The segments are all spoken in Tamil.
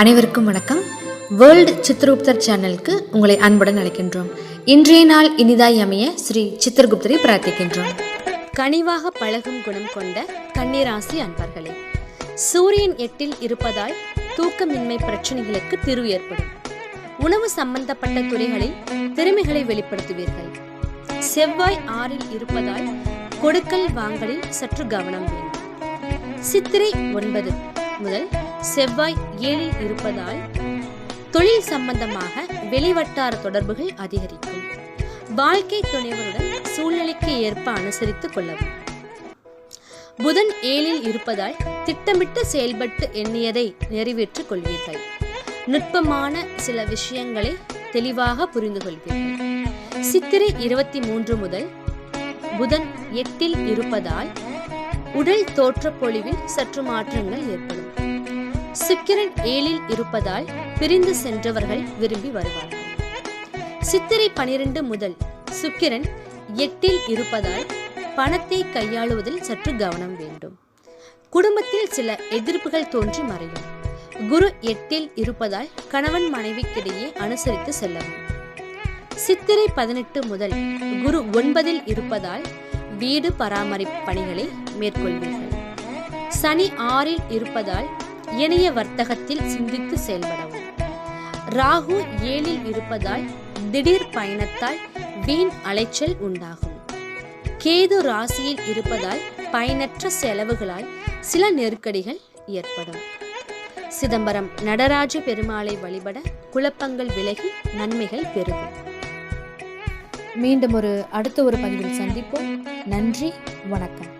அனைவருக்கும் வணக்கம். வேர்ல்டு சித்திரகுப்தர் சேனலுக்கு உங்களை அன்புடன் அழைக்கின்றோம். இன்றைய நாள் இனிதாய் அமைய ஸ்ரீ சித்திரகுப்தரை பிரார்த்திக்கின்றோம். கனிவாக பழகும் குணம் கொண்ட கன்னிராசி அன்பர்களே, சூரியன் 8 இருப்பதால் தூக்கமின்மை பிரச்சனைகளுக்கு தீர்வு ஏற்படும். உணவு சம்பந்தப்பட்ட துறைகளில் திறமைகளை வெளிப்படுத்துவீர்கள். செவ்வாய் 6 இருப்பதால் கொடுக்கல் வாங்கலில் சற்று கவனம் வேண்டும். சித்திரை 9 முதல் செவ்வாய் 7 இருப்பதால் தொழில் சம்பந்தமாக வெளிவட்டார தொடர்புகள் அதிகரிக்கும். வாழ்க்கை துணைவருடன் சூழ்நிலைக்கு ஏற்ப அனுசரித்துக் கொள்ளவும். புதன் 7 இருப்பதால் திட்டமிட்டு செயல்பட்டு எண்ணியதை நிறைவேற்றிக் கொள்வீர்கள். நுட்பமான சில விஷயங்களை தெளிவாக புரிந்து கொள்வீர்கள். சித்திரை 23 முதல் புதன் 8 இருப்பதால் உடல் தோற்ற பொலிவில் சற்று மாற்றங்கள் ஏற்படும். சுக்கிரன் 7 இருப்பதால் பிரிந்து சென்றவர்கள் விரும்பி வருவார்கள். சித்திரை 12 முதல் சுக்கிரன் 8 இருப்பதால் பணத்தை கையாளுவதில் சற்று கவனம் வேண்டும். குடும்பத்தில் சில எதிர்ப்புகள் தோன்றி மறையும். குரு 8 இருப்பதால் கணவன் மனைவிக்கிடையே அனுசரித்து செல்லவும். சித்திரை 18 முதல் குரு 9 இருப்பதால் வீடு பராமரிப்பு பணிகளை மேற்கொள்வீர்கள். சனி 6 இருப்பதால் இணைய வர்த்தகத்தில் சிந்தித்து செயல்படவும். ராகு 7 இருப்பதால் திடீர் பயணத்தால் வீண் அலைச்சல் உண்டாகும். கேது ராசியில் இருப்பதால் பயனற்ற செலவுகளால் சில நெருக்கடிகள் ஏற்படும். சிதம்பரம் நடராஜ பெருமாளை வழிபட குழப்பங்கள் விலகி நன்மைகள் பெருகும். மீண்டும் அடுத்த ஒரு பதிவில் சந்திப்போம். நன்றி, வணக்கம்.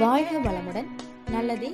வாழ்க வளமுடன். நல்லதே